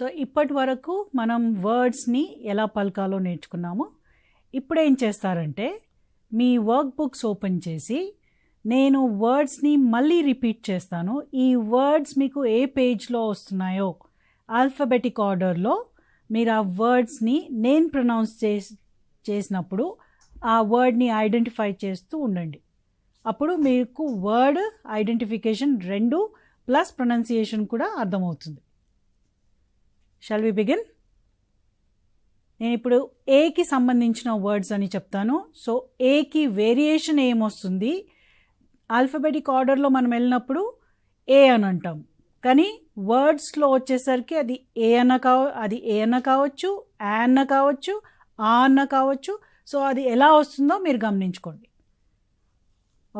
So ఇప్పటి వరకు మనం వర్డ్స్ని ఎలా పలకాలో నేర్చుకున్నాము. ఇప్పుడు ఏం చేస్తారంటే మీ వర్క్ బుక్స్ ఓపెన్ చేసి నేను వర్డ్స్ని మళ్ళీ రిపీట్ చేస్తాను. ఈ వర్డ్స్ మీకు ఏ పేజ్లో వస్తున్నాయో ఆల్ఫాబెటిక్ ఆర్డర్లో మీరు ఆ వర్డ్స్ని నేను ప్రొనౌన్స్ చేసినప్పుడు ఆ వర్డ్ని ఐడెంటిఫై చేస్తూ ఉండండి. అప్పుడు మీకు వర్డ్ ఐడెంటిఫికేషన్ 2 ప్లస్ ప్రొనౌన్సియేషన్ కూడా అర్థమవుతుంది. Shall we begin? నేను ఇప్పుడు ఏకి సంబంధించిన వర్డ్స్ అని చెప్తాను. సో ఏకి వేరియేషన్ ఏమొస్తుంది, ఆల్ఫాబెటిక్ ఆర్డర్లో మనం వెళ్ళినప్పుడు ఏ అని అంటాం, కానీ వర్డ్స్లో వచ్చేసరికి అది ఏ అన్న కావచ్చు, ఆ అన్న కావచ్చు, ఆ అన్న కావచ్చు. సో అది ఎలా వస్తుందో మీరు గమనించుకోండి.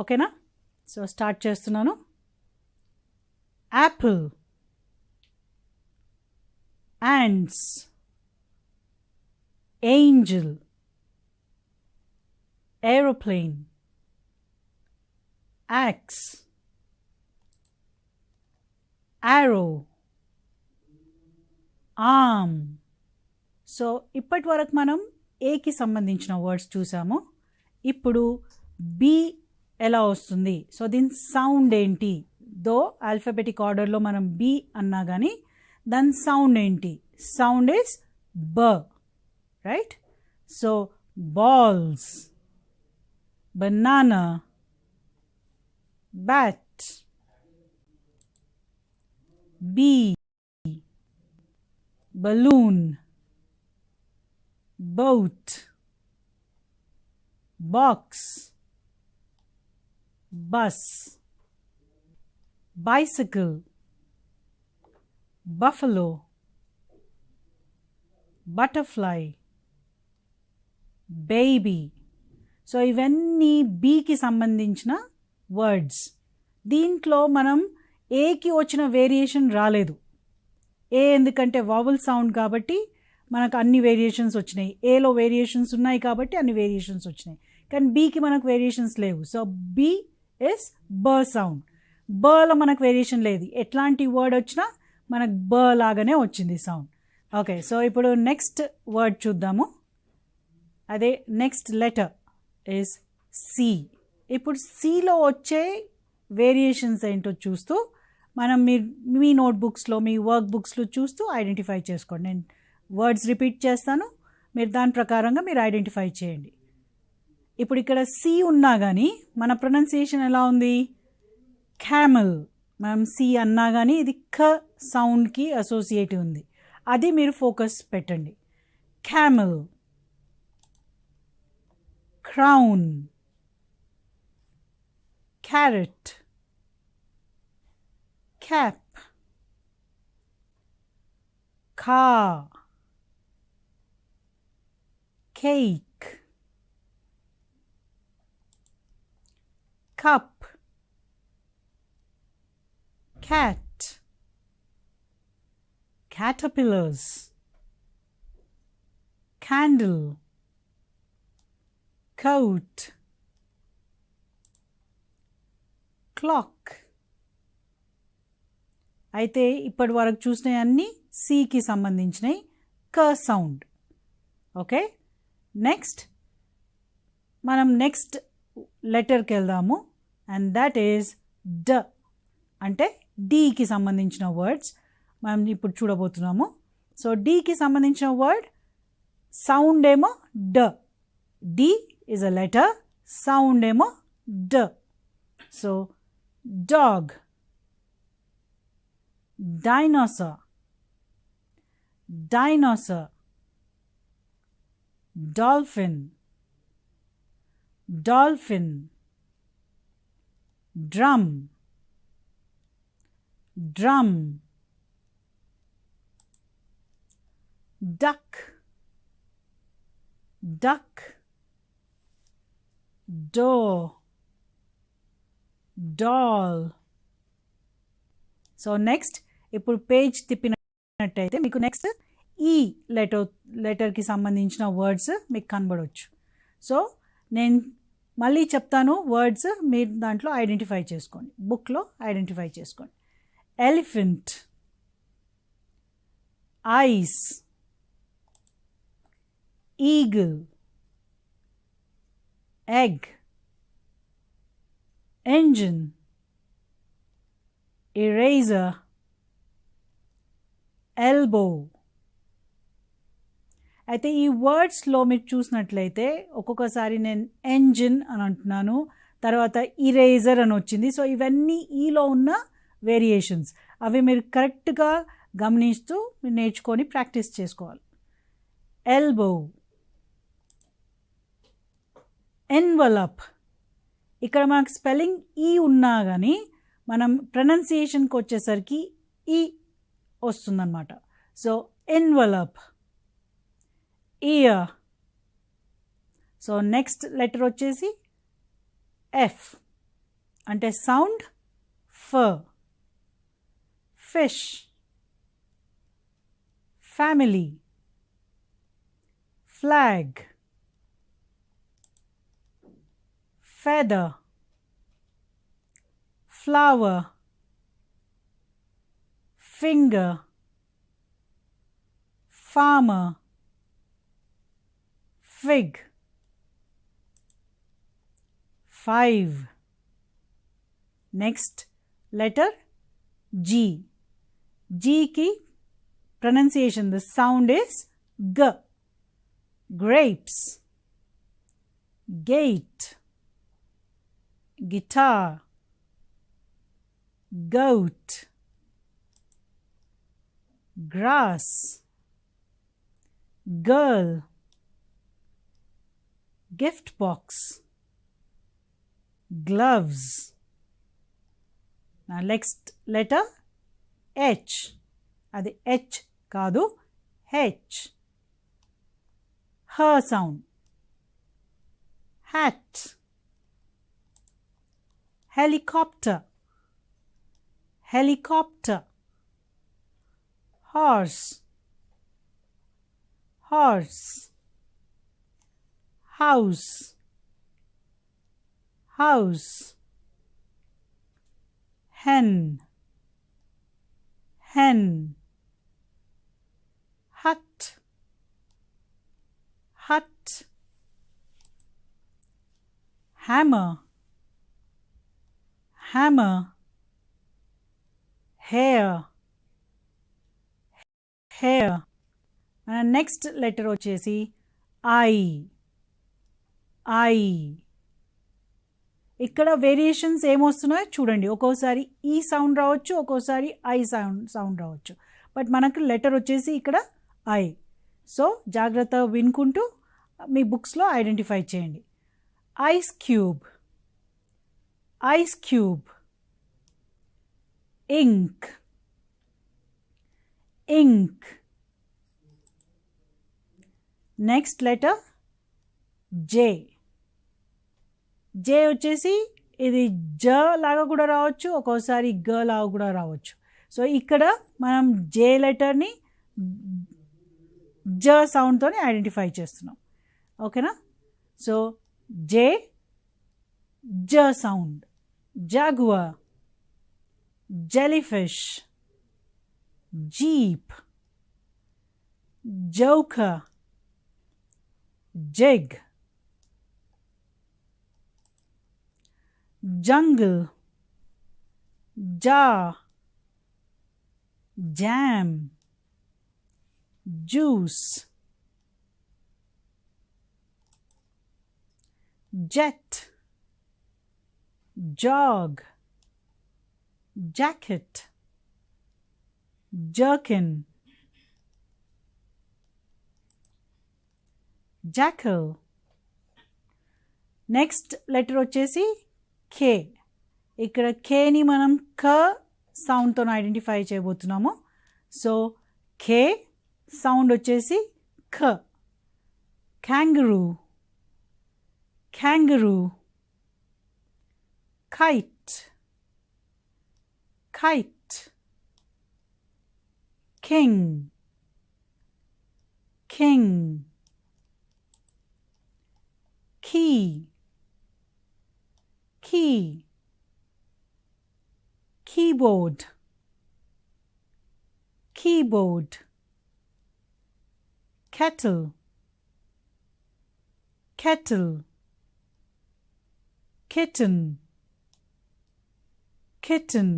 ఓకేనా? సో స్టార్ట్ చేస్తున్నాను. Apple, ants, angel, aeroplane, axe, arrow, arm. So ఇప్పటి వరకు మనం ఏకి సంబంధించిన వర్డ్స్ చూసాము. ఇప్పుడు బి ఎలా వస్తుంది, సో దీని సౌండ్ ఏంటి, దో ఆల్ఫాబెటిక్ ఆర్డర్లో మనం బి అన్నా కానీ దాని సౌండ్ ఏంటి, సౌండ్ ఇస్ బ, right? So balls, banana, bat, B, balloon, boat, box, bus, bicycle, buffalo, butterfly, baby. So ఇవన్నీ బీకి సంబంధించిన వర్డ్స్. దీంట్లో మనం ఏకి వచ్చిన వేరియేషన్ రాలేదు. ఏ ఎందుకంటే వావెల్ సౌండ్ కాబట్టి మనకు అన్ని వేరియేషన్స్ వచ్చినాయి. ఏలో వేరియేషన్స్ ఉన్నాయి కాబట్టి అన్ని వేరియేషన్స్ వచ్చినాయి, కానీ బీకి మనకు వేరియేషన్స్ లేవు. సో బీ ఇస్ బ సౌండ్. బలో మనకు వేరియేషన్ లేదు. ఎట్లాంటి వర్డ్ వచ్చినా మనకు బ లాగానే వచ్చింది సౌండ్. ఓకే, సో ఇప్పుడు నెక్స్ట్ వర్డ్ చూద్దాము. అదే నెక్స్ట్ లెటర్ ఇస్ సి. ఇప్పుడు సిలో వచ్చే వేరియేషన్స్ ఏంటో చూస్తూ మనం మీ నోట్బుక్స్లో మీ వర్క్ బుక్స్లో చూస్తూ ఐడెంటిఫై చేసుకోండి. నేను వర్డ్స్ రిపీట్ చేస్తాను, మీరు దాని ప్రకారంగా మీరు ఐడెంటిఫై చేయండి. ఇప్పుడు ఇక్కడ సి ఉన్నా కానీ మన ప్రొనౌన్సియేషన్ ఎలా ఉంది, క్యామెల్. మనం సి అన్నా కానీ ఇది ఖ సౌండ్కి అసోసియేట్ ఉంది, అది మీరు ఫోకస్ పెట్టండి. క్యామెల్, క్రౌన్, క్యారెట్, క్యాప్, కా, cake, cup, cat, caterpillars, candle, coat, clock. అయితే ఇప్పటి వరకు చూసినవి అన్నీ సికి సంబంధించినవి, క సౌండ్. ఓకే, నెక్స్ట్ మనం నెక్స్ట్ లెటర్కి వెళ్దాము, అండ్ దట్ ఈస్ డ. అంటే డీకి సంబంధించిన వర్డ్స్ మనం ఇప్పుడు చూడబోతున్నాము. సో డీకి సంబంధించిన వర్డ్ సౌండ్ ఏమో డ. D is a letter, sound ఏమో డ. So dog, dinosaur, dinosaur, dolphin, dolphin, drum, drum, duck, duck, door, doll. So next ఇప్పుడు పేజ్ తిప్పినట్టయితే మీకు నెక్స్ట్ ఈ లెటర్కి సంబంధించిన వర్డ్స్ మీకు కనబడవచ్చు. సో నేను మళ్ళీ చెప్తాను వర్డ్స్, మీరు దాంట్లో ఐడెంటిఫై చేసుకోండి, బుక్లో ఐడెంటిఫై చేసుకోండి. Elephant, ice, eagle, egg, engine, eraser, elbow. అయితే ఈ వర్డ్స్లో మీరు చూసినట్లయితే ఒక్కొక్కసారి నేను ఎంజిన్ అని అంటున్నాను, తర్వాత ఇరేజర్ అని వచ్చింది. సో ఇవన్నీ ఈలో ఉన్న వేరియేషన్స్. అవి మీరు కరెక్ట్గా గమనిస్తూ మీరు నేర్చుకొని ప్రాక్టీస్ చేసుకోవాలి. Elbow, envelope. ఇక్కడ మనకు స్పెల్లింగ్ ఈ ఉన్నా కానీ మనం ప్రొనౌన్సియేషన్కి వచ్చేసరికి ఈ వస్తుందన్నమాట. So envelope. Year. So next letter వచ్చేసి ఎఫ్ అంటే sound, for. Fish, family, flag, feather, flower, finger, farmer, fig. 5. Next letter G. G ki pronunciation, the sound is G. Grapes, gate, guitar, goat, grass, girl, gift box, gloves. Now next letter H. Adi H kaadu, H. Her sound. Hat, helicopter, helicopter. Horse, horse. House, house. Hen, hen. Hut, hut. Hammer, hammer. Hair, hair. And next letter వచ్చేసి I. ఇక్కడ variations ఏమొస్తున్నాయో చూడండి. ఒక్కోసారి ఈ sound రావచ్చు, ఒక్కోసారి I sound రావచ్చు. But మనకు letter వచ్చేసి ఇక్కడ ఐ. సో జాగ్రత్త వినుకుంటూ మీ బుక్స్లో ఐడెంటిఫై చేయండి. Ice cube, ice cube. Ink, ink. Next letter J. J వచ్చేసి ఇది జ లాగా కూడా రావచ్చు, ఒక్కోసారి గ లాగా కూడా రావచ్చు. సో ఇక్కడ మనం జే లెటర్ని జ సౌండ్తో ఐడెంటిఫై చేస్తున్నాం. ఓకేనా? సో జే, జ sound. Jaguar, jellyfish, jeep, joker, jig, jungle, jar, jam, juice, jet, jog, jacket, jerkin, jackal. Next letter వచ్చేసి కే. ఇక్కడ కేని మనం క సౌండ్తో ఐడెంటిఫై చేయబోతున్నాము. సో కే సౌండ్ వచ్చేసి ఖ. kangaroo, kangaroo. Kite, kite. King, king. Key, key. Keyboard, keyboard. kettle, kettle, kitten, kitten.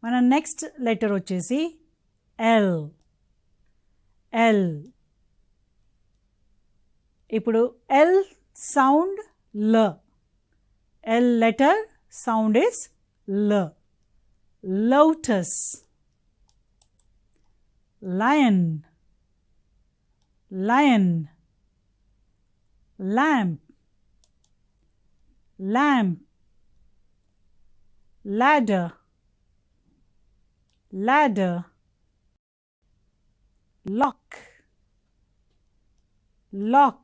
మన next letter వచ్చేసి L, L. ఇప్పుడు L sound L. L letter sound is L. Lotus, lion, lion, lamp, lamp, ladder, ladder, lock, lock,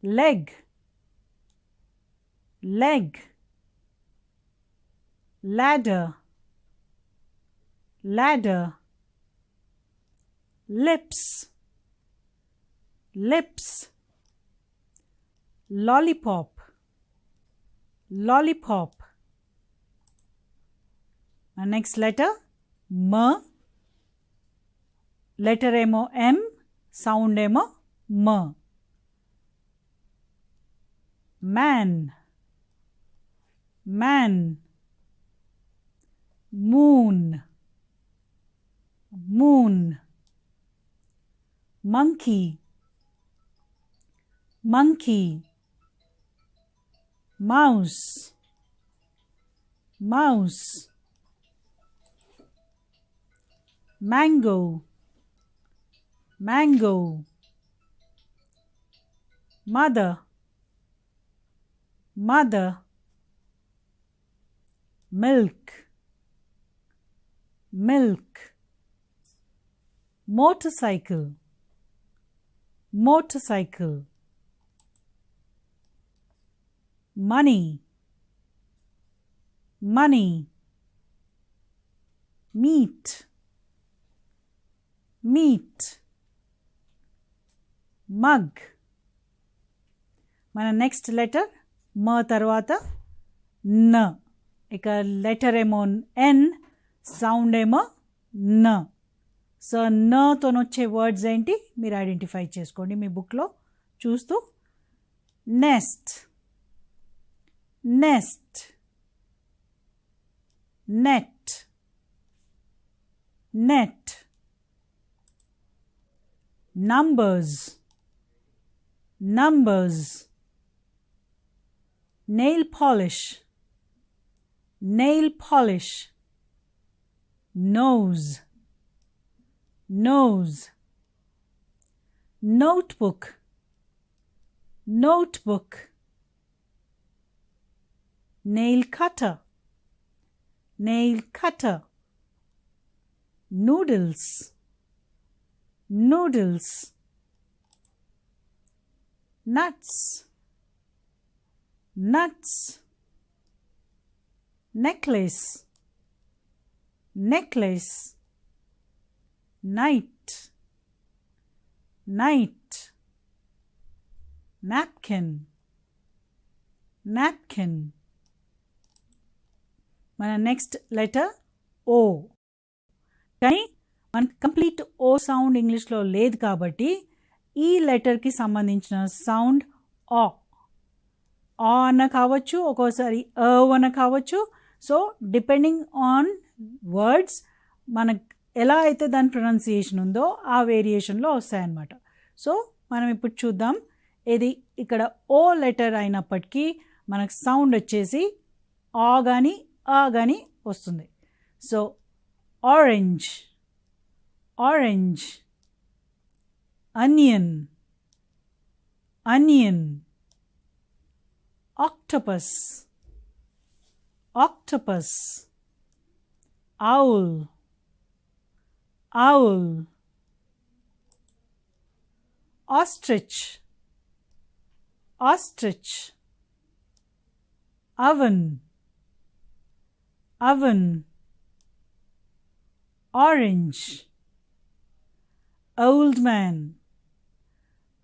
leg, leg, ladder, ladder, lips, lips, lollipop, lollipop. Next letter M, letter emo M, sound emo M. Man, man, moon, moon, monkey, monkey, mouse, mouse, mango, mango, mother, mother, milk, milk, motorcycle, motorcycle, money, money, meat, meat, mug. మన next letter మ తర్వాత న. ఇక letter ఏమో ఎన్, sound ఏమో న. So నతోనొచ్చే words ఏంటి మీరు ఐడెంటిఫై చేసుకోండి మీ బుక్లో చూస్తూ. Nest, nest, net, net, numbers, numbers, nail polish, nail polish, nose, nose, notebook, notebook, nail cutter, nail cutter, noodles, noodles, nuts, nuts, necklace, necklace, night, night, napkin, napkin. మన next letter O. కానీ మనకి complete ఓ sound ఇంగ్లీష్లో లేదు కాబట్టి ఈ లెటర్కి సంబంధించిన sound ఆ అన్న కావచ్చు, ఒక్కోసారి అన్న కావచ్చు. సో డిపెండింగ్ ఆన్ వర్డ్స్ మనకు ఎలా అయితే దాని ప్రొనౌన్సియేషన్ ఉందో ఆ వేరియేషన్లో వస్తాయన్నమాట. సో మనం ఇప్పుడు చూద్దాం. ఇది ఇక్కడ ఓ లెటర్ అయినప్పటికీ మనకు సౌండ్ వచ్చేసి ఆ కానీ ఆ కానీ వస్తుంది. So orange, orange, onion, onion, octopus, octopus, owl, owl, ostrich, ostrich, oven, oven, orange, old man,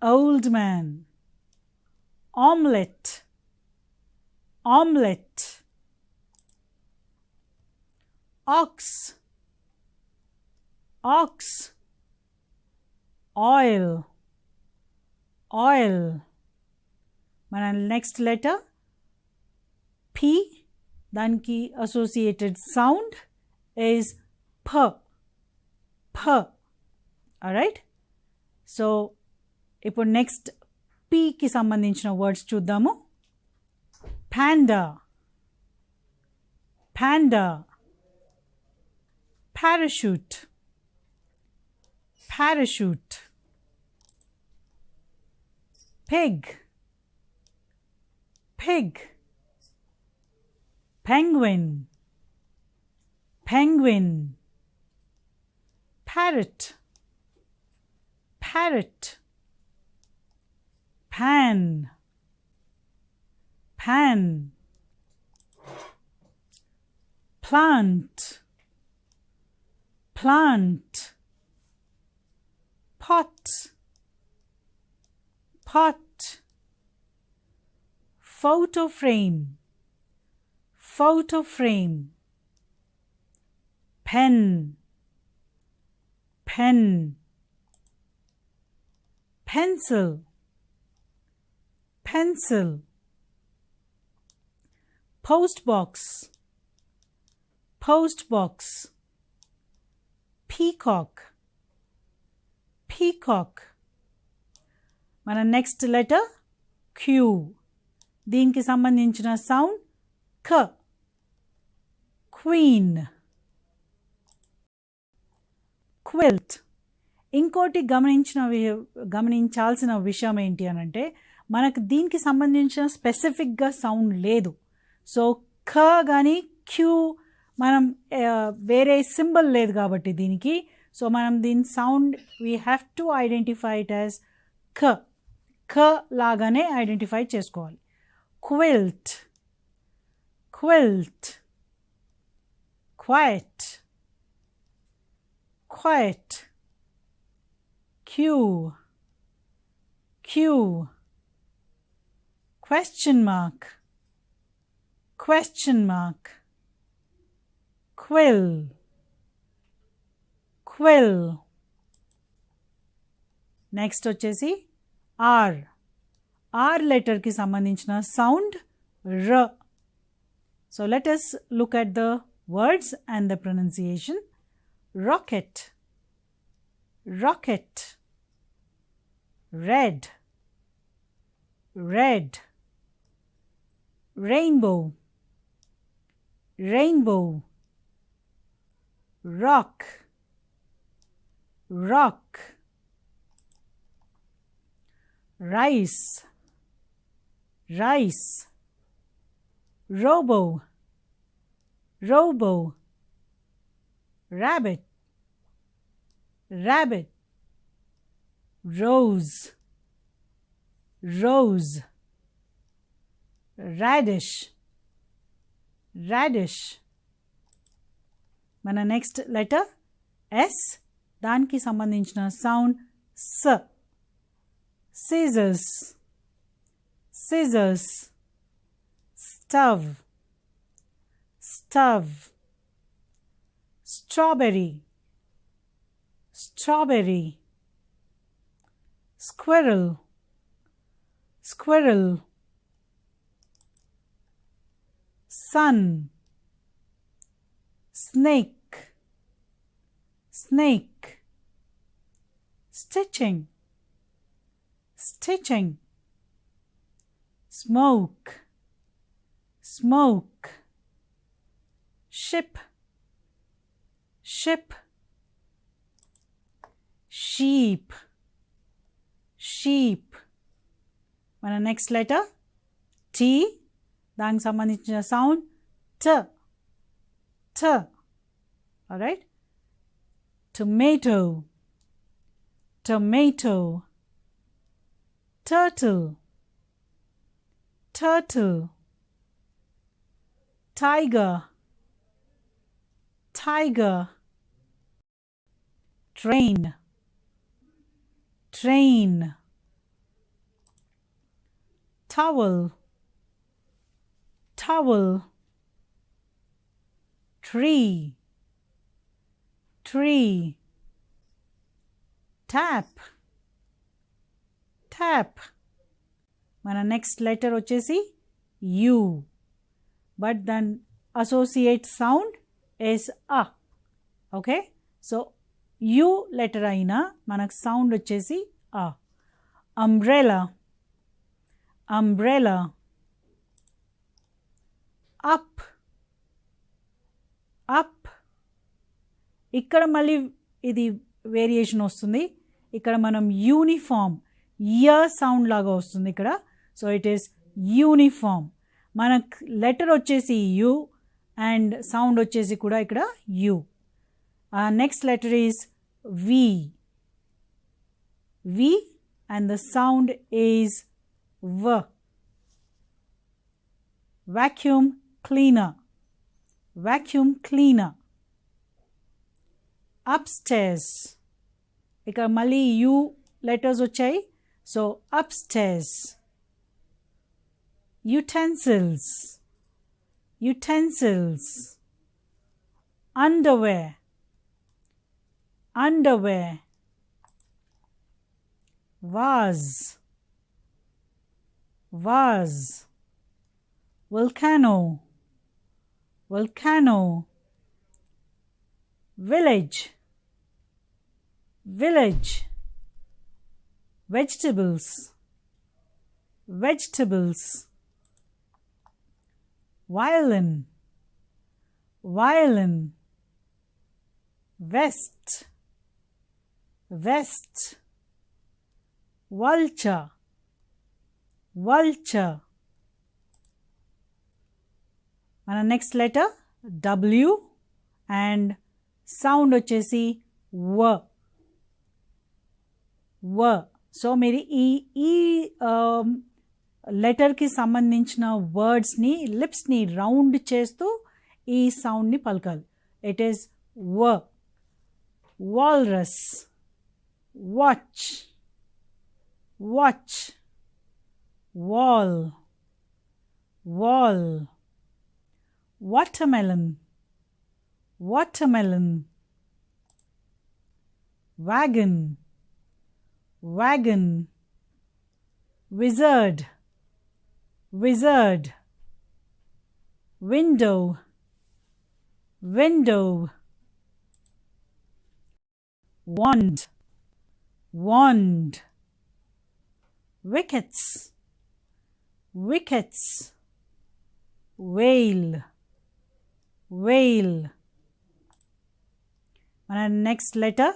old man, omelette, omelette, ox, ox, oil, oil. మన నెక్స్ట్ లెటర్ P, దానికి అసోసియేటెడ్ సౌండ్ ఈజ్ ప, ప. ఆల్రైట్, సో ఇప్పుడు next Pకి సంబంధించిన words చూద్దాము. panda, panda, parachute, parachute, pig, pig, penguin, penguin, parrot, parrot, pan, pan, plant, plant, pot, pot, photo frame, photo frame, pen, pen, pencil, pencil, post box, post box, peacock, peacock. మన next letter Q, దీనికి సంబంధించిన sound K, queen, quilt. ఇంకోటి గమనించాల్సిన విషయం ఏంటి అని అంటే మనకు దీనికి సంబంధించిన స్పెసిఫిక్గా సౌండ్ లేదు. సో ఖ కానీ క్యూ మనం వేరే సింబల్ లేదు కాబట్టి దీనికి, సో మనం దీని sound we have to identify it as ఖ, ఖ లాగానే ఐడెంటిఫై చేసుకోవాలి. Quilt, quilt, quite, quite, Q, Q, question mark, question mark, quill, quill. Next వచ్చేసి R, R లెటర్కి సంబంధించిన sound R. So let us look at the words and the pronunciation. Rocket, rocket, red, red, rainbow, rainbow, rock, rock, rice, rice, robo, robo, rabbit, rabbit, rose, rose, radish, radish. మన next letter S, దానికి సంబంధించిన sound S. scissors, scissors, stove, stove, strawberry, strawberry, squirrel, squirrel, sun, snake, snake, stitching, stitching, smoke, smoke, ship, ship, sheep, sheep. మన next letter T, దానికి సంబంధించిన sound T, T. Alright, tomato, tomato, turtle, turtle, tiger, tiger, train, train, towel, towel, tree, tree, tap, tap. మన next letter వచ్చేసి U, but then associate sound is అ. Okay, so U letter అయినా మనకు sound వచ్చేసి అ. Umbrella, umbrella. Up, up. ఇక్కడ మళ్ళీ ఇది వేరియేషన్ వస్తుంది. ఇక్కడ మనం యూనిఫామ్ సౌండ్ లాగా వస్తుంది ఇక్కడ. So it is uniform. మనకు లెటర్ వచ్చేసి యు అండ్ సౌండ్ వచ్చేసి కూడా ఇక్కడ U. Next letter is V, V and the sound is వ. vacuum cleaner, vacuum cleaner. upstairs, ఇక్కడ మళ్ళీ యు లెటర్స్ వచ్చాయి. So upstairs. utensils, utensils. underwear, underwear. vase, vase. volcano, volcano. village, village. vegetables, vegetables. violin, violin. vest, vest. vulture, vulture. మన next letter W and sound వచ్చేసి వ, వ. So మీరు ఈ లెటర్కి సంబంధించిన వర్డ్స్ని లిప్స్ని రౌండ్ చేస్తూ ఈ సౌండ్ని పలకాలి. ఇట్ ఈస్ వ. Walrus, watch, watch. Wall, wall. watermelon, watermelon. wagon, wagon. wizard, wizard. window, window. wand, wand. wickets, wickets. whale, whale. మన నెక్స్ట్ లెటర్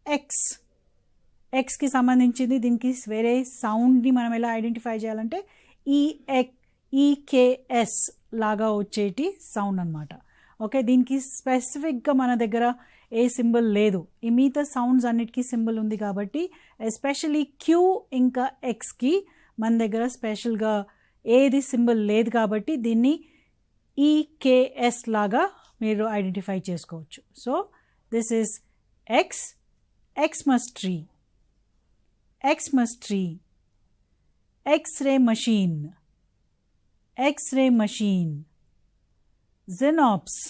ఎక్స్. ఎక్స్కి సంబంధించింది. దీనికి వేరే సౌండ్ని మనం ఎలా ఐడెంటిఫై చేయాలంటే ఈకేఎస్ లాగా వచ్చేటి సౌండ్ అనమాట. ఓకే, దీనికి స్పెసిఫిక్గా మన దగ్గర ఏ సింబల్ లేదు. ఈ మిగతా సౌండ్స్ అన్నిటికీ సింబల్ ఉంది కాబట్టి ఎస్పెషలీ క్యూ ఇంకా ఎక్స్కి మన దగ్గర స్పెషల్గా ఏది సింబల్ లేదు కాబట్టి దీన్ని ఈకేఎస్ లాగా మీరు ఐడెంటిఫై చేసుకోవచ్చు. So this is X, Xmas tree, Xmas tree. X-ray machine, X-ray machine. జినాప్స్.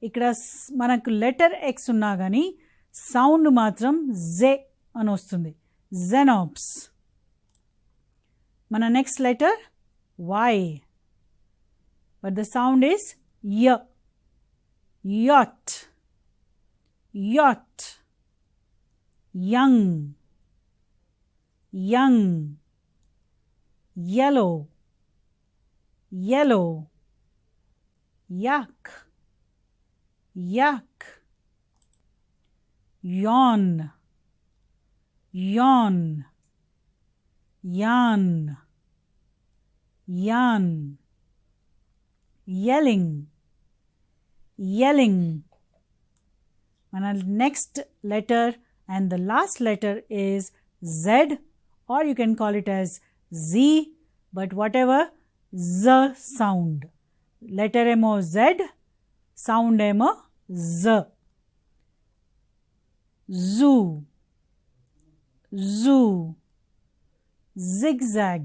ఇక్కడ మనకు లెటర్ ఎక్స్ ఉన్నా కానీ సౌండ్ మాత్రం జె అని వస్తుంది. జెనాప్స్. మన next letter Y, but the sound is y. yacht, yacht. young, young. yellow, yellow. yak, yak. yawn, yawn. yarn, yarn. yelling, yelling. మన next letter and the last letter is Z, or you can call it as Z, but whatever, Z sound. Letter emo Z, sound emo Z. Zoo, zoo. Zigzag,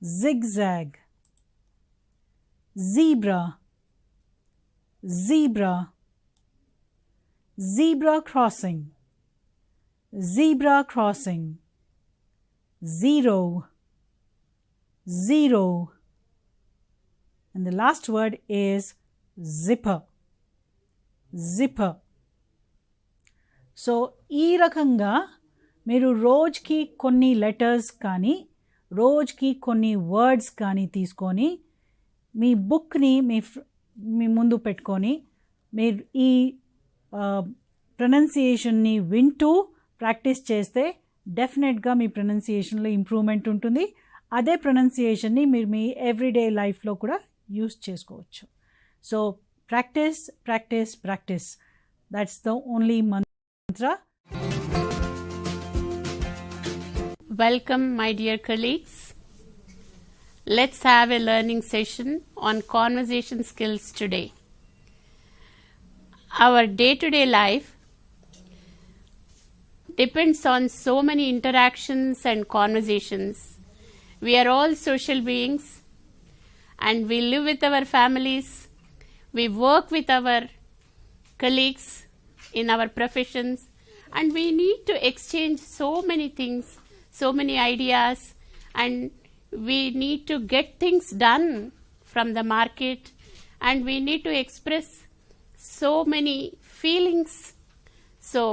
zigzag. Zebra, zebra. Zebra crossing, zebra crossing, zero, zero. And the last word is zipper, zipper. So ఈ రకంగా మీరు రోజుకి కొన్ని letters కానీ రోజుకి కొన్ని words కానీ తీసుకొని మీ బుక్ని మీ ముందు పెట్టుకొని మీరు ఈ ప్రొనౌన్సియేషన్ని వింటూ ప్రాక్టీస్ చేస్తే డెఫినెట్గా మీ ప్రొనౌన్సియేషన్లో ఇంప్రూవ్మెంట్ ఉంటుంది. అదే ప్రొనౌన్సియేషన్ని మీరు మీ ఎవ్రీడే లైఫ్లో కూడా యూస్ చేసుకోవచ్చు. So practice practice practice, that's the only mantra. Welcome, my dear colleagues. Let's have a learning session on conversation skills today. Our day-to-day life depends on so many interactions and conversations. We are all social beings and we live with our families. We work with our colleagues in our professions, and we need to exchange so many things, so many ideas, and we need to get things done from the market, and we need to express so many feelings. So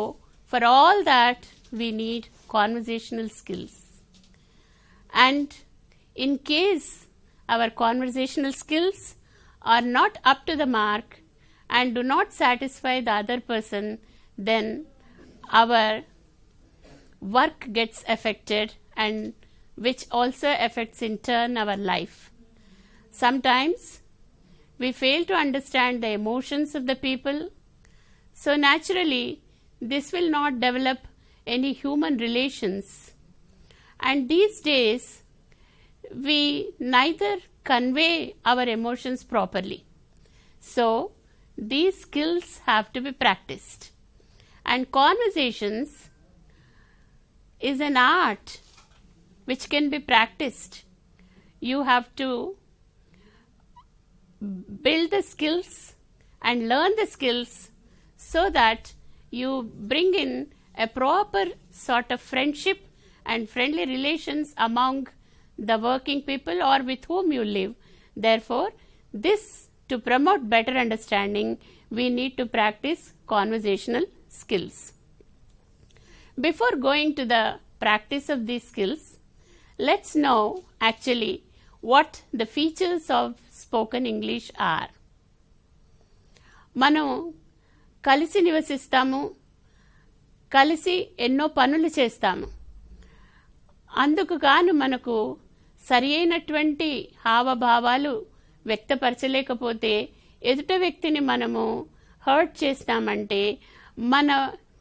for all that we need conversational skills. And in case our conversational skills are not up to the mark and do not satisfy the other person, then our work gets affected, and which also affects in turn our life. Sometimes we fail to understand the emotions of the people, so naturally this will not develop any human relations. And these days we neither convey our emotions properly. So these skills have to be practiced. And conversations is an art which can be practiced. You have to build the skills and learn the skills so that you bring in a proper sort of friendship and friendly relations among the working people or with whom you live. Therefore, to promote better understanding, we need to practice conversational skills. Before going to the practice of these skills, let's know actually what the features of spoken English are. మనం కలిసి నివసిస్తాము, కలిసి ఎన్నో పనులు చేస్తాము. అందుకు గాను మనకు సరి అయినటువంటి హావభావాలు వ్యక్తపరచలేకపోతే ఎదుట వ్యక్తిని మనము హర్ట్ చేస్తామంటే మన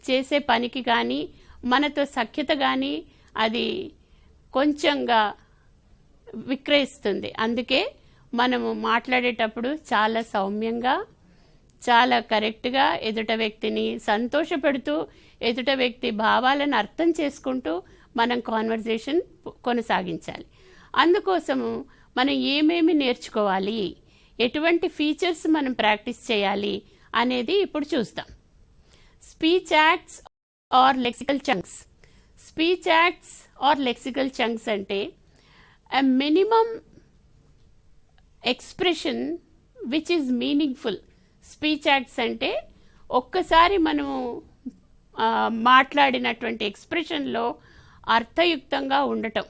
చేసే పనికి కానీ మనతో సఖ్యత కానీ అది కొంచెంగా విక్రయిస్తుంది. అందుకే మనము మాట్లాడేటప్పుడు చాలా సౌమ్యంగా, చాలా కరెక్ట్గా ఎదుట వ్యక్తిని సంతోషపెడుతూ ఎదుట వ్యక్తి భావాలను అర్థం చేసుకుంటూ మనం కాన్వర్జేషన్ కొనసాగించాలి. అందుకోసము మనం ఏమేమి నేర్చుకోవాలి, ఎటువంటి ఫీచర్స్ మనం ప్రాక్టీస్ చేయాలి అనేది ఇప్పుడు చూస్తాం. Speech acts are lexical chunks. Speech acts are lexical chunks అంటే a minimum expression which is meaningful. Speech acts అంటే ఒక్కసారి మనము మాట్లాడినటువంటి ఎక్స్ప్రెషన్లో అర్థయుక్తంగా ఉండటం.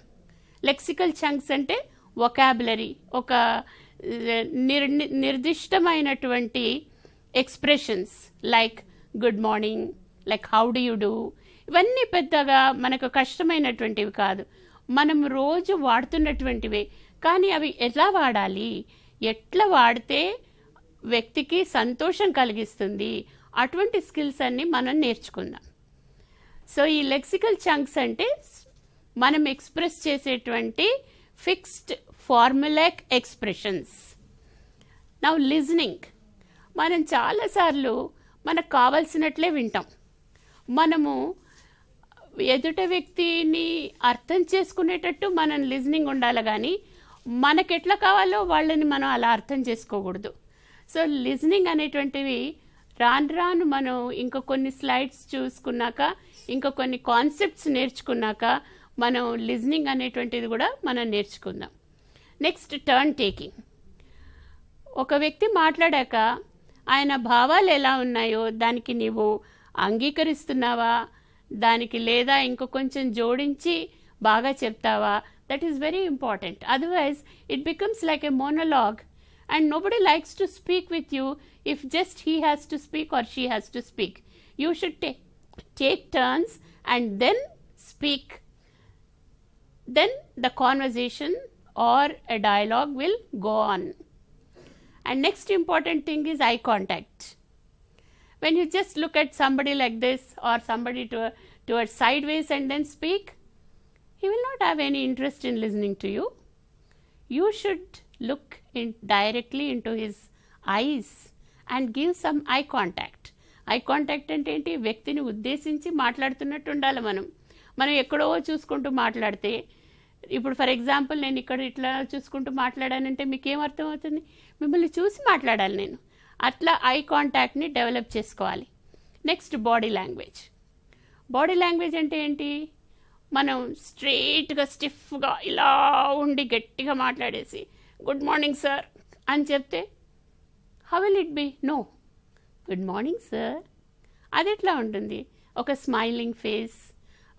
లెక్సికల్ చంక్స్ అంటే వొకాబులరీ, ఒక నిర్దిష్టమైనటువంటి expressions like good morning, like how do you do, ఇవన్నీ పెద్దగా మనకు కష్టమైనటువంటివి కాదు, మనం రోజు వాడుతున్నటువంటివే. కానీ అవి ఎలా వాడాలి, ఎట్లా వాడితే వ్యక్తికి సంతోషం కలిగిస్తుంది, అటువంటి స్కిల్స్ అన్నీ మనం నేర్చుకుందాం. సో ఈ లెక్సికల్ చంక్స్ అంటే మనం ఎక్స్ప్రెస్ చేసేటువంటి ఫిక్స్డ్ ఫార్ములాక్ ఎక్స్ప్రెషన్స్. Now listening. మనం చాలాసార్లు మనకు కావాల్సినట్లే వింటాం. మనము ఎదుట వ్యక్తిని అర్థం చేసుకునేటట్టు మనం లిజనింగ్ ఉండాలి, కానీ మనకెట్లా కావాలో వాళ్ళని మనం అలా అర్థం చేసుకోకూడదు. సో లిజనింగ్ అనేటువంటివి రాను రాను మనం ఇంకా కొన్ని స్లైడ్స్ చూసుకున్నాక ఇంకా కొన్ని కాన్సెప్ట్స్ నేర్చుకున్నాక మనం లిజనింగ్ అనేటువంటిది కూడా మనం నేర్చుకుందాం. Next turn taking. ఒక వ్యక్తి మాట్లాడాక ఆయన భావాలు ఎలా ఉన్నాయో దానికి నీవు అంగీకరిస్తున్నావా, దానికి లేదా ఇంకో కొంచెం జోడించి బాగా చెప్తావా, that is very important. Otherwise it becomes like a monologue and nobody likes to speak with you if just he has to speak or she has to speak. You should take turns and then speak. Then the conversation or a dialogue will go on. And next important thing is eye contact. When you just look at somebody like this or somebody towards sideways and then speak, he will not have any interest in listening to you. You should look directly into his eyes and give some eye contact. Eye contact అంటే ఏంటి? వ్యక్తిని ఉద్దేశించి మాట్లాడుతున్నట్టు ఉండాలి. మనం ఎక్కడో చూసుకుంటూ మాట్లాడితే, ఇప్పుడు ఫర్ ఎగ్జాంపుల్ నేను ఇక్కడ ఇట్లా చూసుకుంటూ మాట్లాడానంటే మీకు ఏం అర్థం అవుతుంది? మిమ్మల్ని చూసి మాట్లాడాలి నేను. అట్లా ఐ కాంటాక్ట్ని డెవలప్ చేసుకోవాలి. Next body language. Body language అంటే ఏంటి? మనం స్ట్రెయిట్గా స్టిఫ్గా ఇలా ఉండి గట్టిగా మాట్లాడేసి గుడ్ మార్నింగ్ సార్ అని చెప్తే how will it be? No, good morning sir. అది ఎట్లా ఉంటుంది? ఒక స్మైలింగ్ ఫేస్,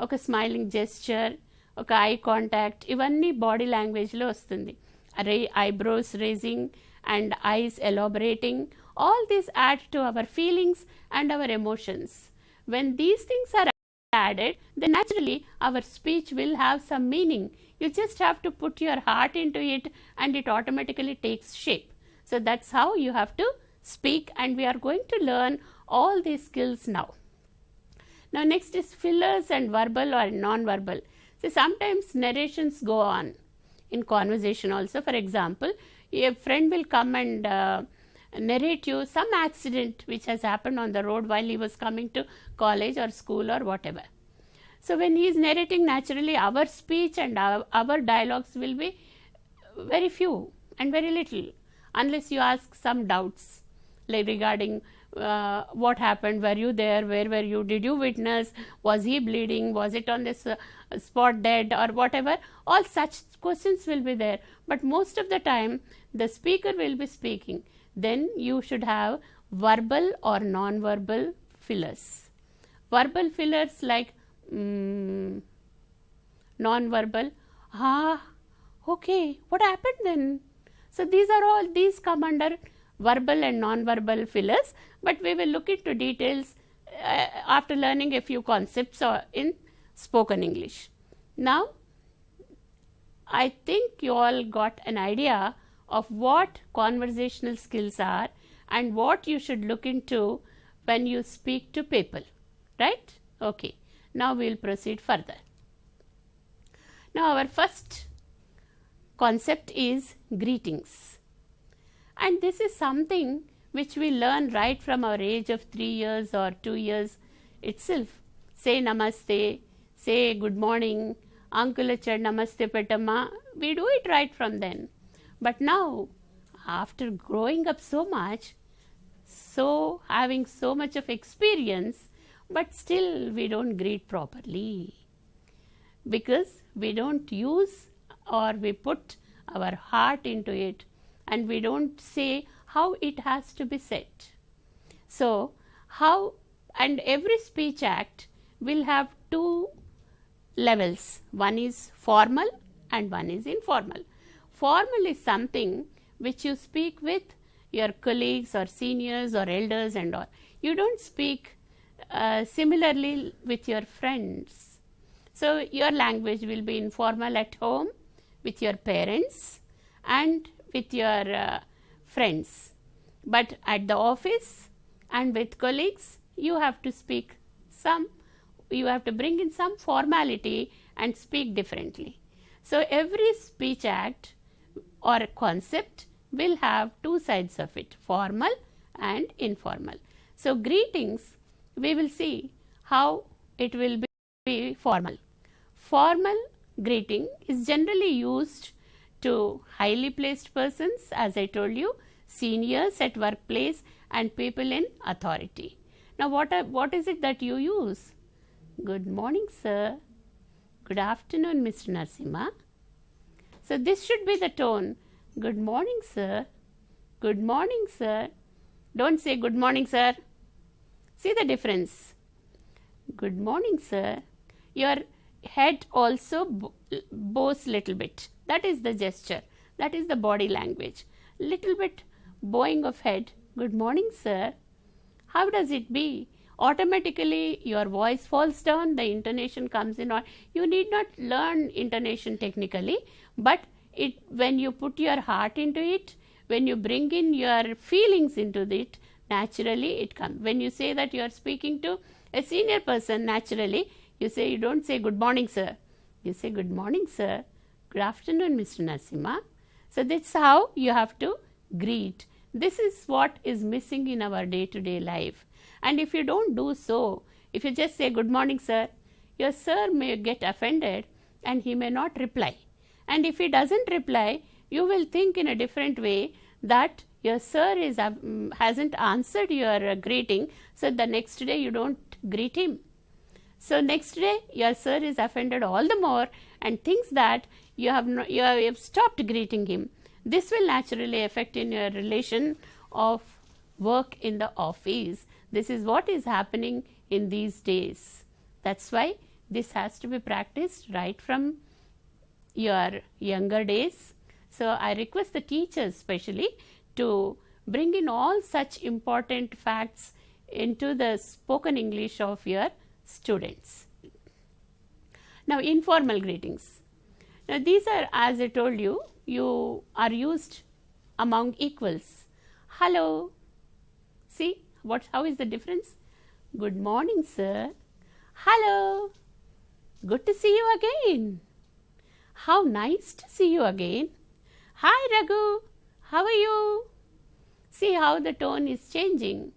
ఒక స్మైలింగ్ జెస్చర్, ఒక ఐ కాంటాక్ట్, ఇవన్నీ బాడీ లాంగ్వేజ్లో వస్తుంది. Eyebrows raising and eyes elaborating, all these add to our feelings and our emotions. When these things are added, then naturally our speech will have some meaning. You just have to put your heart into it and it automatically takes shape. So that's how you have to speak, and we are going to learn all these skills now. Now next is fillers and verbal or non-verbal. So sometimes narrations go on in conversation also. For example, a friend will come and narrate you some accident which has happened on the road while he was coming to college or school or whatever. So when he is narrating, naturally our speech and our dialogues will be very few and very little, unless you ask some doubts like regarding what happened, were you there, where were you, did you witness, was he bleeding, was it on this spot dead or whatever. All such questions will be there, but most of the time the speaker will be speaking. Then you should have verbal or non-verbal fillers. Verbal fillers like non-verbal, okay, what happened then? So these come under verbal and non-verbal fillers, but we will look into details after learning a few concepts in spoken English. Now I think you all got an idea of what conversational skills are and what you should look into when you speak to people, right? Okay, now we will proceed further. Now our first concept is greetings, and this is something which we learn right from our age of 3 years or 2 years itself. Say namaste, say good morning, uncle achad namaste petama, we do it right from then. But now, after growing up so much, so having so much of experience, but still we don't greet properly because we don't use or we put our heart into it and we don't say how it has to be said. So how, and every speech act will have 2 levels. One is formal and one is informal. Formal is something which you speak with your colleagues or seniors or elders and all. You don't speak similarly with your friends. So your language will be informal at home with your parents and with your friends. But at the office and with colleagues, you have to speak you have to bring in some formality and speak differently. So every speech act or a concept will have 2 sides of it, formal and informal. So greetings, we will see how it will be formal. Formal greeting is generally used to highly placed persons, as I told you, seniors at workplace and people in authority. Now what is it that you use? Good morning, sir. Good afternoon, Mr. Narasimha. So this should be the tone. Good morning, sir. Good morning, sir. Don't say good morning, sir. See the difference. Good morning, sir. Your head also bows little bit. That is the gesture. That is the body language. Little bit bowing of head. Good morning, sir. How does it be? Automatically your voice falls down, the intonation comes in. Or you need not learn intonation technically, but when you put your heart into it, when you bring in your feelings into it, naturally it comes. When you say that you are speaking to a senior person, naturally you don't say good morning, sir. You say good morning, sir. Good afternoon, Mr. Narasimha. So that's how you have to greet. This is what is missing in our day-to-day life. And if you don't do so, if you just say good morning, sir, your sir may get offended and he may not reply. And if he doesn't reply, you will think in a different way that your sir hasn't answered your greeting, so the next day you don't greet him. So next day your sir is offended all the more and thinks that you have stopped greeting him. This will naturally affect in your relation of work in the office. This is what is happening in these days. That's why this has to be practiced right from your younger days. So I request the teachers especially to bring in all such important facts into the spoken English of your students. Now, informal greetings. Now, these are, as I told you are used among equals. Hello. See how is the difference? Good morning, sir. Hello. Good to see you again. How nice to see you again. Hi, Raghu. How are you? See how the tone is changing.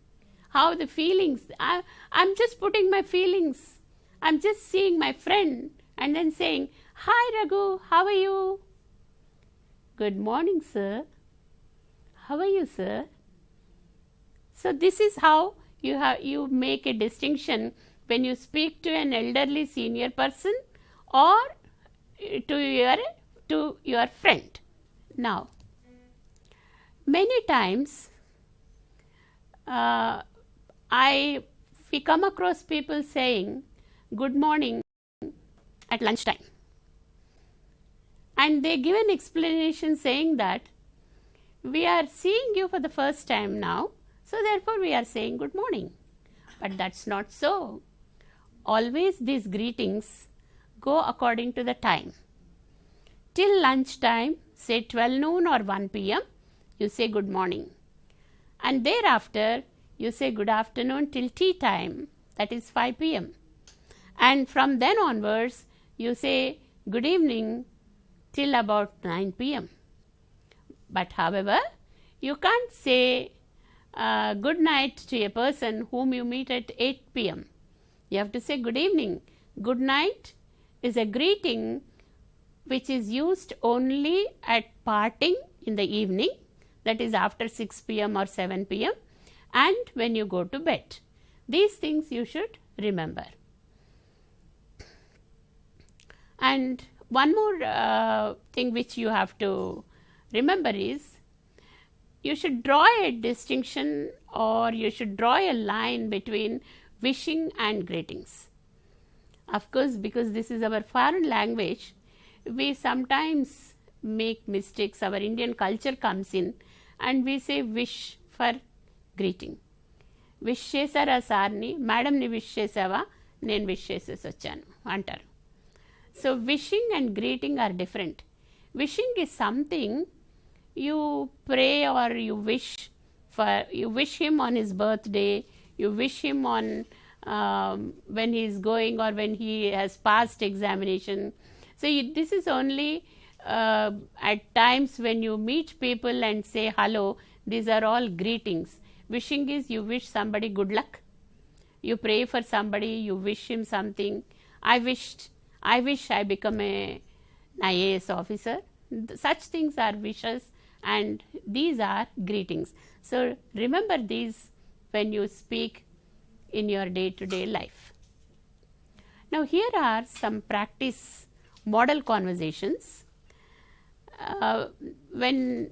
How the feelings. I'm just putting my feelings. I'm just seeing my friend and then saying, hi, Raghu. How are you? Good morning, sir. How are you, sir? So this is how you make a distinction when you speak to an elderly senior person or to your friend. Now, many times we come across people saying good morning at lunchtime, and they give an explanation saying that we are seeing you for the first time now, so therefore we are saying good morning. But that's not so. Always these greetings go according to the time. Till lunchtime, say 12 noon or 1 p.m, you say good morning. And thereafter, you say good afternoon till tea time, that is 5 p.m. And from then onwards, you say good evening till about 9 p.m. But however, you can't say good night to a person whom you meet at 8 p.m. You have to say good evening. Good night is a greeting which is used only at parting in the evening, that is after 6 p.m. or 7 p.m. and when you go to bed. These things you should remember. And one more thing which you have to remember is you should draw a distinction or you should draw a line between wishing and greetings. Of course, because this is our foreign language, we sometimes make mistakes. Our Indian culture comes in and we say wish for greeting. Wish చేసారా సార్ని, మేడంని wish చేసావా, నేను wish చేసేసి వచ్చాను అంటారు. So wishing and greeting are different. Wishing is something you pray or you wish him on his birthday, you wish him on when he is going or when he has passed examination. So this is only at times when you meet people and say hello. These are all greetings. Wishing is you wish somebody good luck. You pray for somebody, you wish him something. I wish I become an IAS officer. Such things are wishes and these are greetings. So remember these when you speak in your day-to-day life. Now here are some practice model conversations. When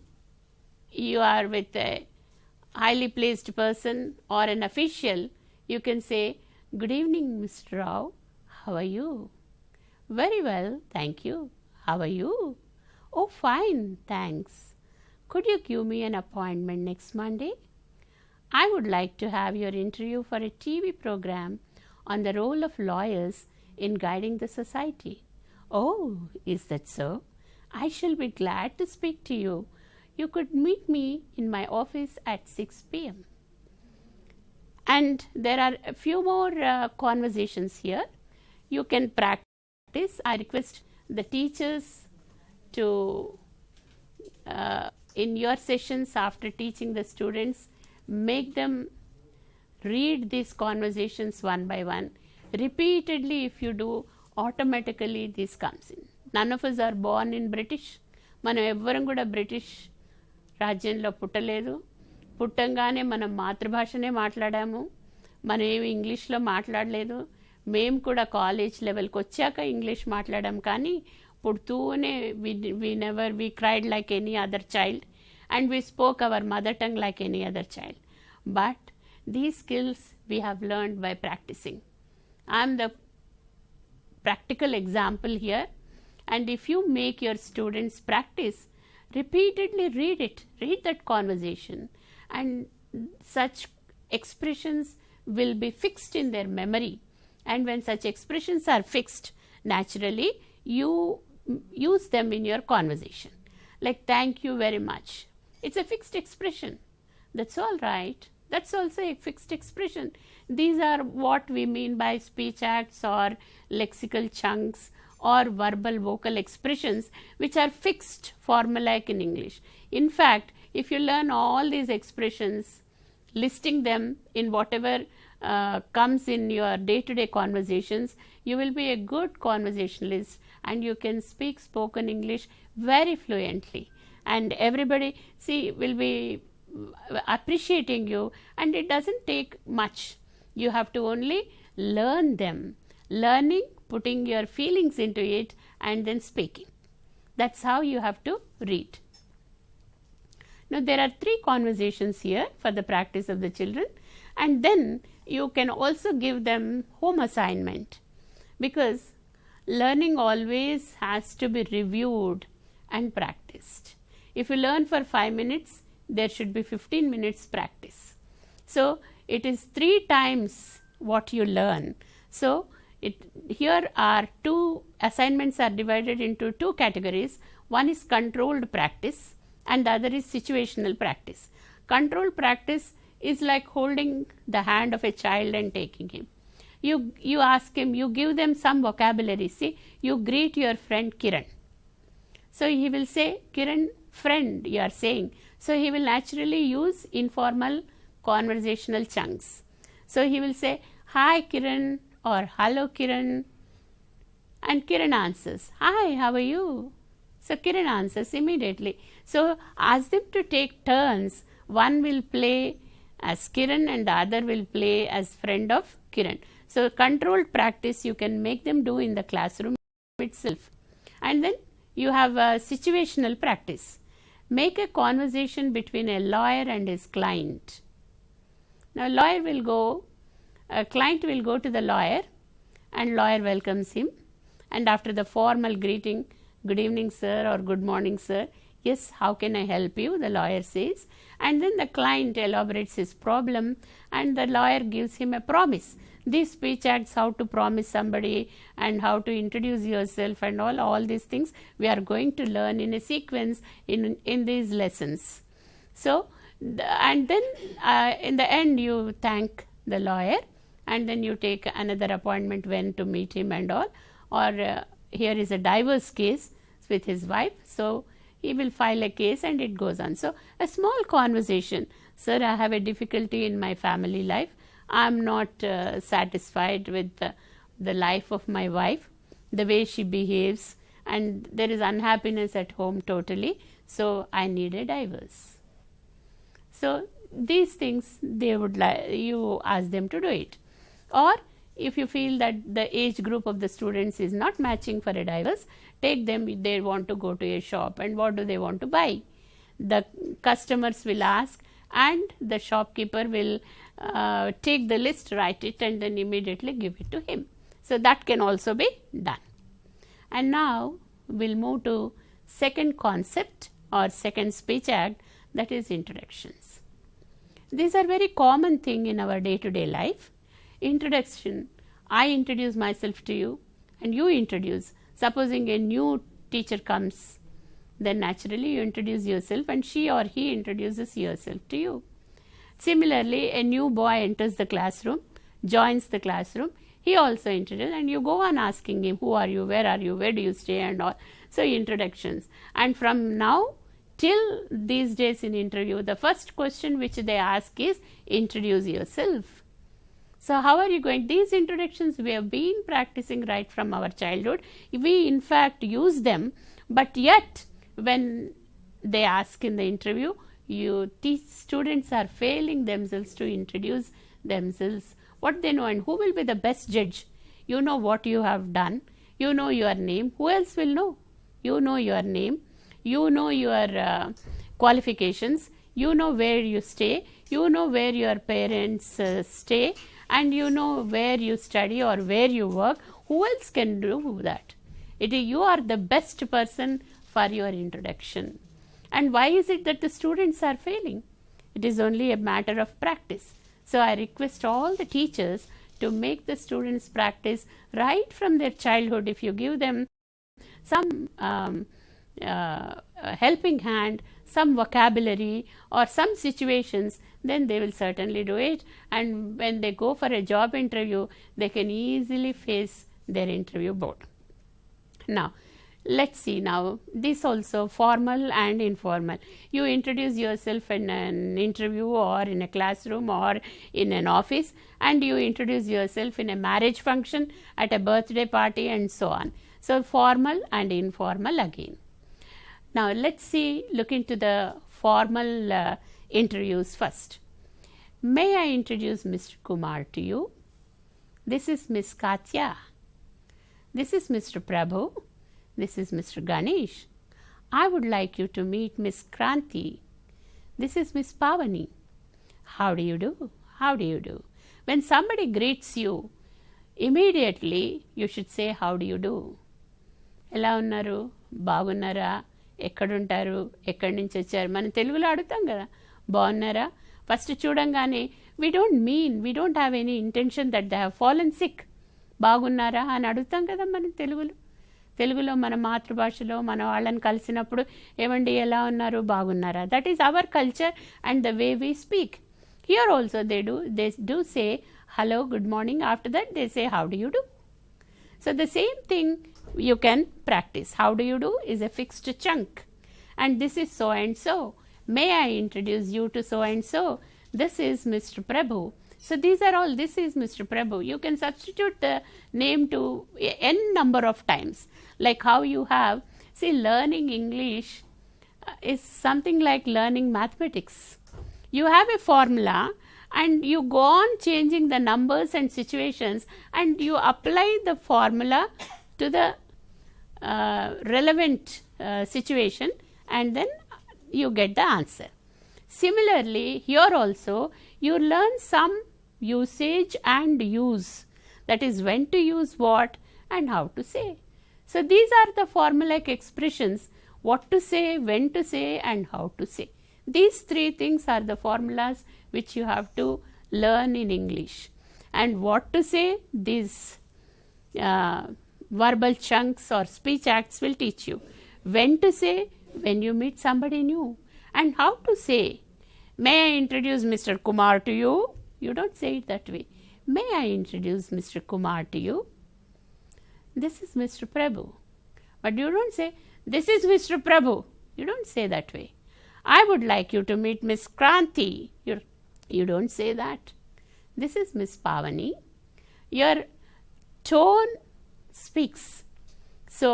you are with a highly placed person or an official, you can say, "Good evening, Mr. Rao, how are you?" "Very well, thank you. How are you?" "Oh, fine, thanks. Could you give me an appointment next Monday? I would like to have your interview for a TV program on the role of lawyers in guiding the society." "Oh, is that so? I shall be glad to speak to you. You could meet me in my office at 6 p.m. And there are a few more conversations here. You can practice. I request the teachers to, in your sessions after teaching the students, make them read these conversations one by one. Repeatedly, if you do, automatically this comes in. None of us are born in British. మనం ఎవ్వరం కూడా British రాజ్యంలో పుట్టలేదు. పుట్టంగానే మనం మాతృభాషనే మాట్లాడాము. మనం ఏమి ఇంగ్లీష్లో మాట్లాడలేదు. మేము కూడా కాలేజ్ లెవెల్కి వచ్చాక ఇంగ్లీష్ మాట్లాడాం. కానీ పుడుతూనే we cried like any other child and we spoke our mother tongue like any other child. But these skills we have learned by practicing. I am the practical example here. And if you make your students practice, repeatedly read that conversation, and such expressions will be fixed in their memory. And when such expressions are fixed, naturally you use them in your conversation. Like, "Thank you very much." It's a fixed expression. That's all right. That's also a fixed expression. These are what we mean by speech acts or lexical chunks or verbal vocal expressions, which are fixed formulaic in English. In fact, if you learn all these expressions, listing them in whatever comes in your day-to-day conversations, you will be a good conversationalist and you can speak spoken English very fluently. And everybody, will be appreciating you, and it doesn't take much. You have to only learn them. Learning, putting your feelings into it, and then speaking. That's how you have to read. Now there are 3 conversations here for the practice of the children, and then you can also give them home assignment, because learning always has to be reviewed and practiced. If you learn for 5 minutes, there should be 15 minutes practice. So it is 3 times what you learn. So here are 2 assignments are divided into 2 categories. One is controlled practice and the other is situational practice. Controlled practice is like holding the hand of a child and taking him. You ask him, you give them some vocabulary. See, you greet your friend Kiran. So he will say, "Kiran, friend," you are saying. So he will naturally use informal conversational chunks. So he will say, "Hi Kiran," or "Hello Kiran," and Kiran answers, "Hi, how are you?" So Kiran answers immediately. So ask them to take turns. One will play as Kiran and the other will play as friend of Kiran. So controlled practice you can make them do in the classroom itself. And then you have a situational practice. Make a conversation between a lawyer and his client. Now a client will go to the lawyer, and lawyer welcomes him, and after the formal greeting, "Good evening sir," or "Good morning sir." "Yes, how can I help you?" the lawyer says, and then the client elaborates his problem and the lawyer gives him a promise. These speech acts, how to promise somebody and how to introduce yourself and all these things we are going to learn in a sequence in these lessons. So and then in the end you thank the lawyer, and then you take another appointment when to meet him and all. Or here is a divorce case with his wife, so he will file a case and it goes on. So a small conversation: "Sir, I have a difficulty in my family life. I am not satisfied with the life of my wife, the way she behaves, and there is unhappiness at home totally, so I need a divorce." So these things they would you ask them to do it. Or if you feel that the age group of the students is not matching for a diverse, take them, they want to go to a shop, and what do they want to buy? The customers will ask, and the shopkeeper will take the list, write it, and then immediately give it to him. So that can also be done. And now we'll move to second concept or second speech act, that is introductions. These are very common thing in our day-to-day life. Introduction, I introduce myself to you and you introduce. Supposing a new teacher comes, then naturally you introduce yourself and she or he introduces yourself to you. Similarly, a new boy enters the classroom, joins the classroom, he also introduces, and you go on asking him, who are you, where do you stay, and all. So introductions. And from now till these days in interview, the first question which they ask is, introduce yourself. So how are you going? These introductions we have been practicing right from our childhood. We in fact use them, but yet when they ask in the interview, students are failing themselves to introduce themselves, what they know, and who will be the best judge? You know what you have done, you know your name, who else will know? You know your name, you know your qualifications, you know where you stay, you know where your parents stay, and you know where you study or where you work. Who else can do that? You are the best person for your introduction. And why is it that the students are failing? It is only a matter of practice. So I request all the teachers to make the students practice right from their childhood. If you give them some helping hand, some vocabulary or some situations, then they will certainly do it. And when they go for a job interview, they can easily face their interview board. Now, let's see now this also formal and informal. You introduce yourself in an interview or in a classroom or in an office, and you introduce yourself in a marriage function, at a birthday party, and so on. So formal and informal again. Now let's see, look into the formal interviews first. May I introduce Mr. Kumar to you? This is Miss Katya. This is Mr. Prabhu. This is Mr. Ganesh. I would like you to meet Miss Kranti. This is Miss Pavani. How do you do? How do you do? When somebody greets you, immediately you should say, how do you do? ఎలా ఉన్నారు, బాగున్నారా, ఎక్కడుంటారు, ఎక్కడి నుంచి వచ్చారు, మనం తెలుగులో అడుగుతాం కదా, బాగున్నారా. ఫస్ట్ చూడంగానే we don't have any intention that they have fallen sick. బాగున్నారా అని అడుగుతాం కదా మనం తెలుగులో మన మాతృభాషలో మన వాళ్ళని కలిసినప్పుడు, ఏమండి ఎలా ఉన్నారు, బాగున్నారా. That is our culture and the way we speak. Here also they do say hello, good morning. After that they say how do you do. So the same thing you can practice. How do you do is a fixed chunk, and this is so and so. May I introduce you to so and so. This is Mr. Prabhu. So these are all, this is Mr. Prabhu. You can substitute the name to n number of times, like how you have, see, learning English is something like learning mathematics. You have a formula and you go on changing the numbers and situations, and you apply the formula to the relevant situation, and then you get the answer. Similarly, here also you learn some usage and use, that is when to use what and how to say. So these are the formulaic expressions, what to say, when to say, and how to say. These three things are the formulas which you have to learn in English. And what to say, these verbal chunks or speech acts will teach you. When to say, when you meet somebody new. And how to say, may I introduce Mr. Kumar to you? You don't say it that way. May I introduce Mr. Kumar to you? This is Mr. Prabhu. But you don't say, this is Mr. Prabhu. You don't say that way. I would like you to meet Miss Kranti. You don't say that. This is Miss Pavani. Your tone speaks. So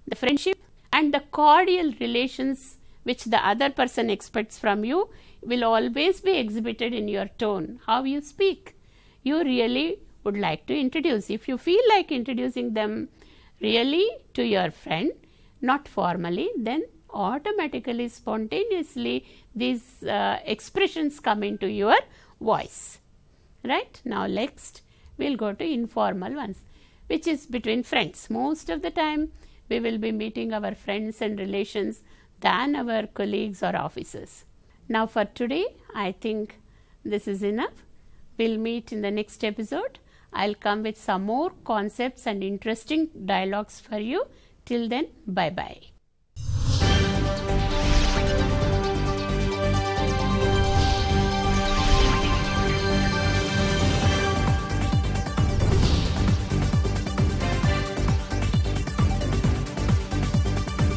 the friendship and the cordial relations which the other person expects from you will always be exhibited in your tone, how you speak. You really would like to introduce. If you feel like introducing them really to your friend, not formally, then automatically, spontaneously, these expressions come into your voice. Right? Now, next we will go to informal ones, which is between friends. Most of the time, we will be meeting our friends and relations than our colleagues or officers. Now, for today, I think this is enough. We'll meet in the next episode. I'll come with some more concepts and interesting dialogues for you. Till then, bye-bye.